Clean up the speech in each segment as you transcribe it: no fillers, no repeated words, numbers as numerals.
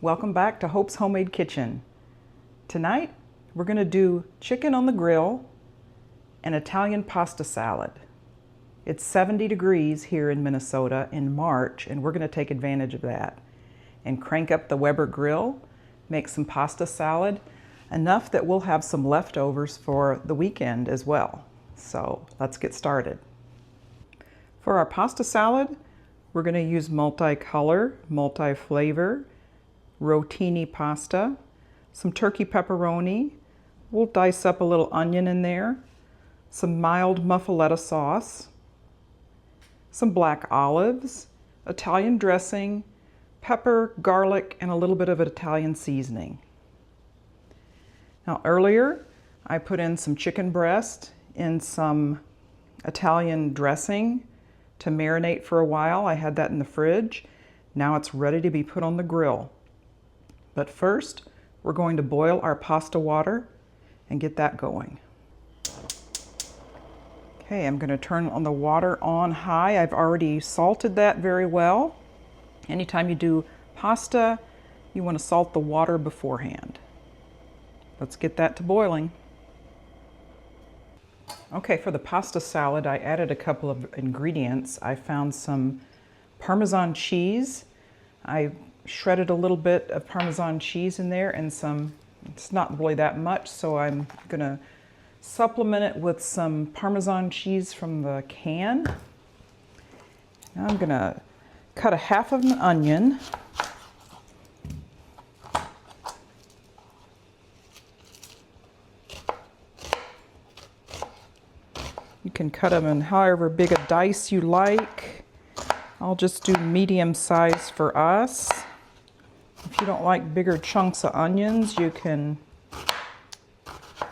Welcome back to Hope's Homemade Kitchen. Tonight we're going to do chicken on the grill and Italian pasta salad. It's 70 degrees here in Minnesota in March, and we're going to take advantage of that and crank up the Weber grill, make some pasta salad, enough that we'll have some leftovers for the weekend as well. So let's get started. For our pasta salad, we're going to use multicolor, multi-flavor, rotini pasta, some turkey pepperoni. We'll dice up a little onion in there, some mild muffuletta sauce, some black olives, Italian dressing, pepper, garlic, and a little bit of Italian seasoning. Now earlier, I put in some chicken breast in some Italian dressing to marinate for a while. I had that in the fridge. Now it's ready to be put on the grill. But first, we're going to boil our pasta water and get that going. Okay, I'm going to turn on the water on high. I've already salted that very well. Anytime you do pasta, you want to salt the water beforehand. Let's get that to boiling. Okay, for the pasta salad, I added a couple of ingredients. I found some Parmesan cheese. I shredded a little bit of Parmesan cheese in there and some, it's not really that much, so I'm gonna supplement it with some Parmesan cheese from the can. Now I'm gonna cut a half of an onion. You can cut them in however big a dice you like. I'll just do medium size for us. If you don't like bigger chunks of onions, you can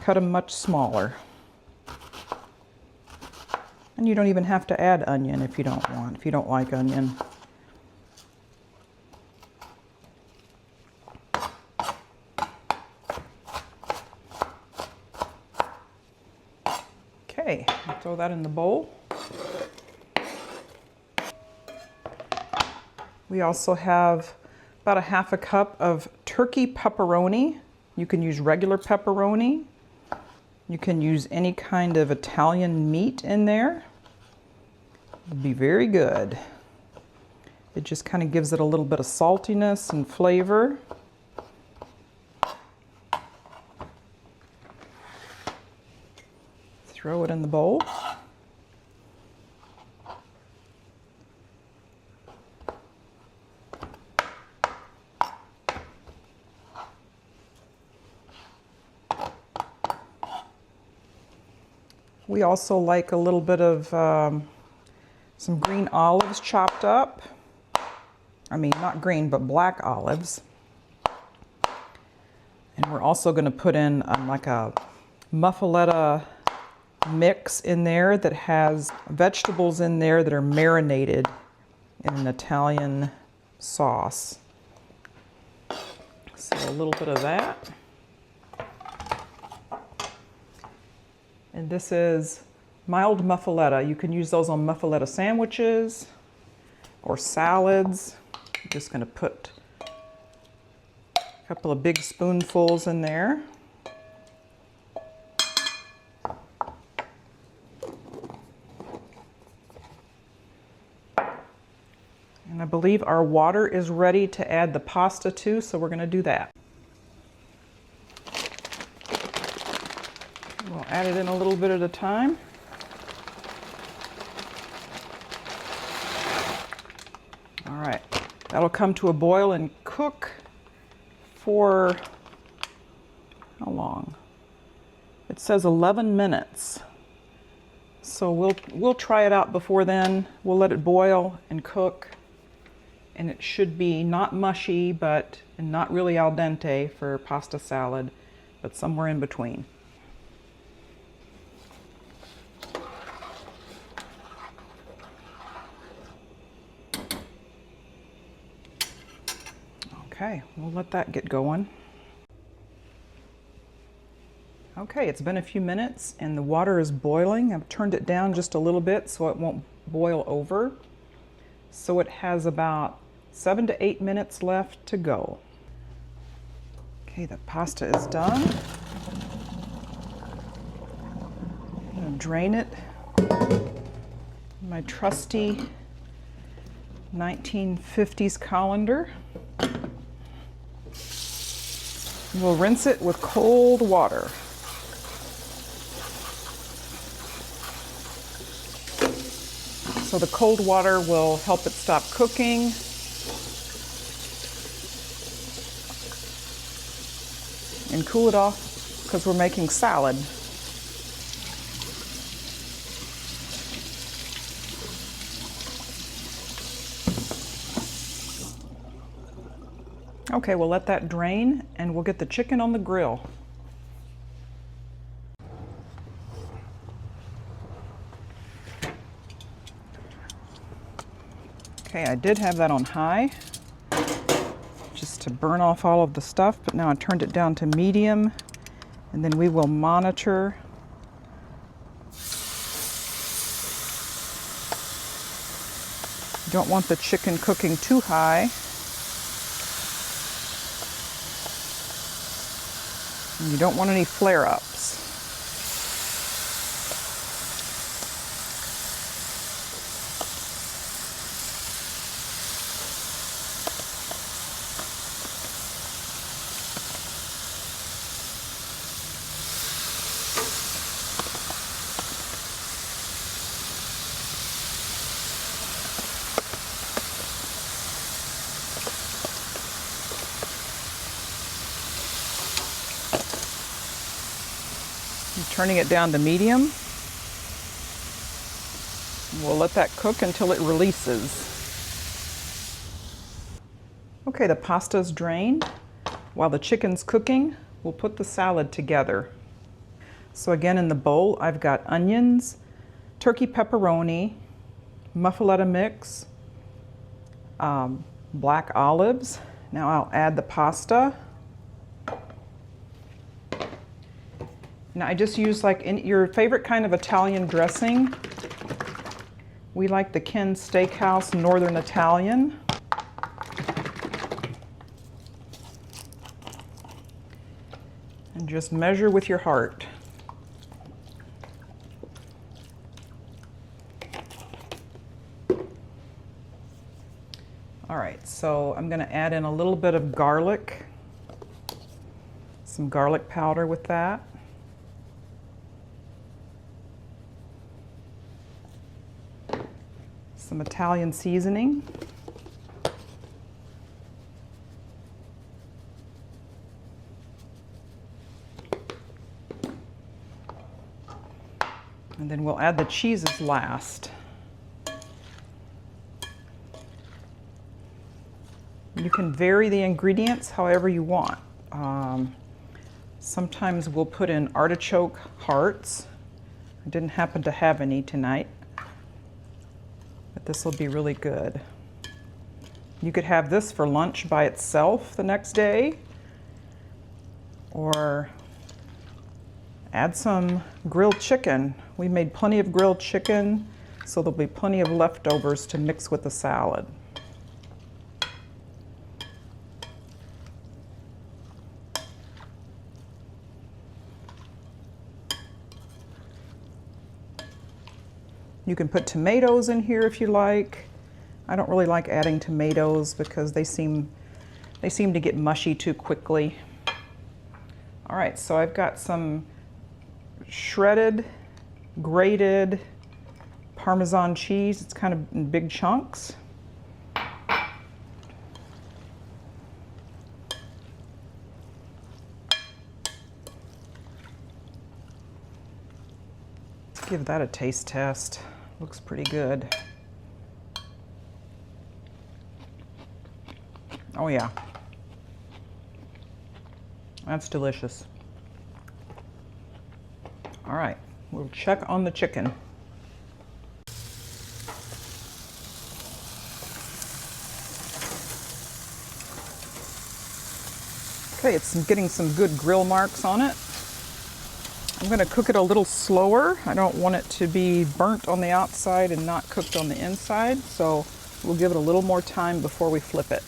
cut them much smaller. And you don't even have to add onion if you don't like onion. Okay, throw that in the bowl. We also have about a half a cup of turkey pepperoni. You can use regular pepperoni. You can use any kind of Italian meat in there. It'll be very good. It just kind of gives it a little bit of saltiness and flavor. Throw it in the bowl. We also like a little bit of some green olives chopped up. I mean, not green, but black olives. And we're also going to put in like a muffuletta mix in there that has vegetables in there that are marinated in an Italian sauce. So a little bit of that. And this is mild muffuletta. You can use those on muffuletta sandwiches or salads. I'm just going to put a couple of big spoonfuls in there. And I believe our water is ready to add the pasta to, so we're going to do that. We'll add it in a little bit at a time. All right, that'll come to a boil and cook for how long? It says 11 minutes. So we'll try it out before then. We'll let it boil and cook, and it should be not mushy, and not really al dente for pasta salad, but somewhere in between. Okay, we'll let that get going. Okay, it's been a few minutes and the water is boiling. I've turned it down just a little bit so it won't boil over. So it has about 7 to 8 minutes left to go. Okay, the pasta is done. I'm gonna drain it. My trusty 1950s colander. We'll rinse it with cold water. So the cold water will help it stop cooking. And cool it off because we're making salad. Okay, we'll let that drain and we'll get the chicken on the grill. Okay, I did have that on high just to burn off all of the stuff, but now I turned it down to medium, and then we will monitor. You don't want the chicken cooking too high. And you don't want any flare-ups. Turning it down to medium. We'll let that cook until it releases. Okay, the pasta's drained. While the chicken's cooking, we'll put the salad together. So again, in the bowl, I've got onions, turkey pepperoni, muffuletta mix, black olives. Now I'll add the pasta. Now I just use like your favorite kind of Italian dressing. We like the Ken Steakhouse Northern Italian. And just measure with your heart. All right, so I'm gonna add in a little bit of garlic, some garlic powder with that. Some Italian seasoning. And then we'll add the cheeses last. You can vary the ingredients however you want. Sometimes we'll put in artichoke hearts. I didn't happen to have any tonight, but this will be really good. You could have this for lunch by itself the next day, or add some grilled chicken. We made plenty of grilled chicken, so there'll be plenty of leftovers to mix with the salad. You can put tomatoes in here if you like. I don't really like adding tomatoes because they seem to get mushy too quickly. All right, so I've got some shredded, grated Parmesan cheese. It's kind of in big chunks. Let's give that a taste test. Looks pretty good. Oh yeah, that's delicious. All right, we'll check on the chicken. Okay, it's getting some good grill marks on it. I'm gonna cook it a little slower. I don't want it to be burnt on the outside and not cooked on the inside, so we'll give it a little more time before we flip it.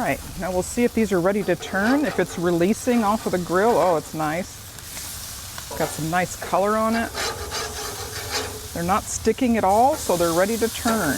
right, now we'll see if these are ready to turn, if it's releasing off of the grill. Oh, it's nice. Got some nice color on it. They're not sticking at all, so they're ready to turn.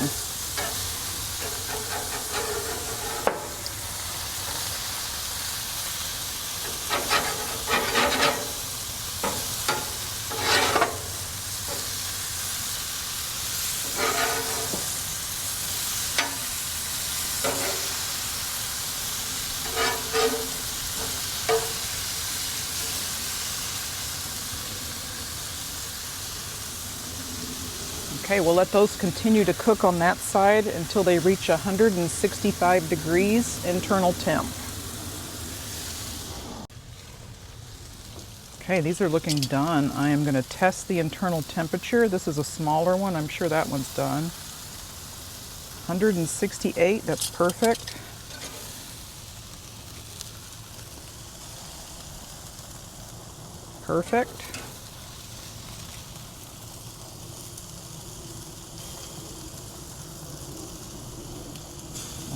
Okay, we'll let those continue to cook on that side until they reach 165 degrees internal temp. Okay, these are looking done. I am going to test the internal temperature. This is a smaller one. I'm sure that one's done. 168, that's perfect. Perfect.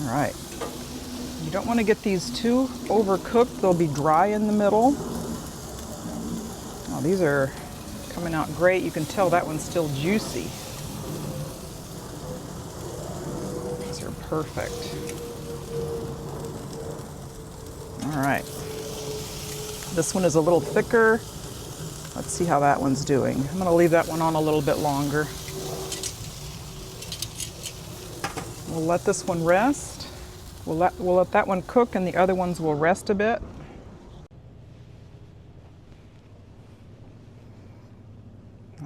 All right. You don't want to get these too overcooked. They'll be dry in the middle. Oh, these are coming out great. You can tell that one's still juicy. These are perfect. All right. This one is a little thicker. Let's see how that one's doing. I'm going to leave that one on a little bit longer. We'll let this one rest. We'll let that one cook and the other ones will rest a bit.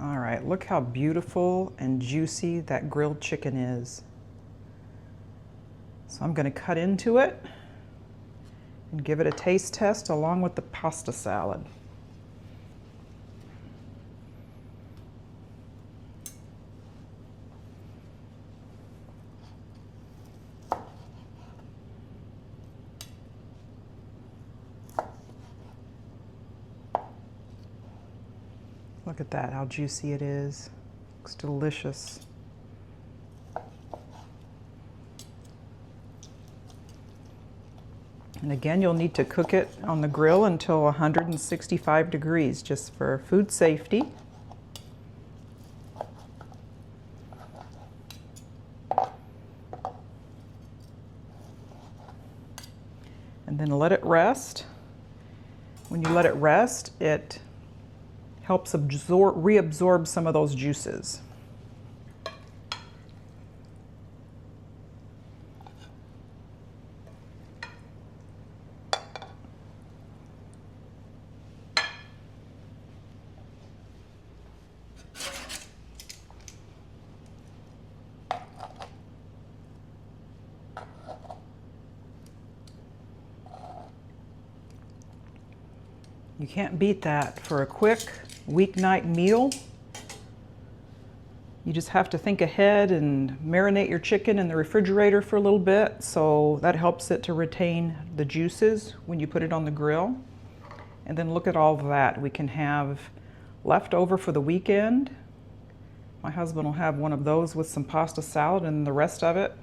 All right, look how beautiful and juicy that grilled chicken is. So I'm going to cut into it and give it a taste test along with the pasta salad. Look at that, how juicy it is. Looks delicious. And again, you'll need to cook it on the grill until 165 degrees, just for food safety. And then let it rest. When you let it rest, it helps reabsorb some of those juices. You can't beat that for a quick weeknight meal. You just have to think ahead and marinate your chicken in the refrigerator for a little bit, so that helps it to retain the juices when you put it on the grill. And then look at all of that. We can have leftover for the weekend. My husband will have one of those with some pasta salad, and the rest of it,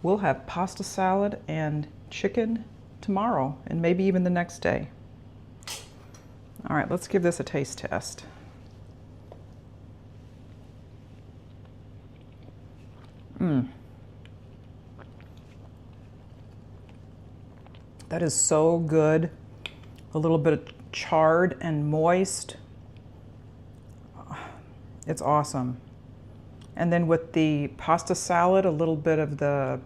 we'll have pasta salad and chicken tomorrow, and maybe even the next day. All right, let's give this a taste test. That is so good. A little bit of charred and moist. It's awesome. And then with the pasta salad, a little bit of the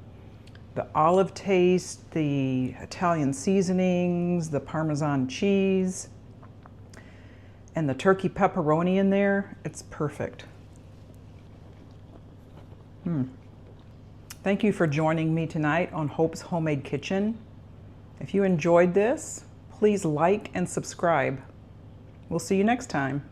olive taste, the Italian seasonings, the Parmesan cheese, and the turkey pepperoni in there. It's perfect. Thank you for joining me tonight on Hope's Homemade Kitchen. If you enjoyed this, please like and subscribe. We'll see you next time.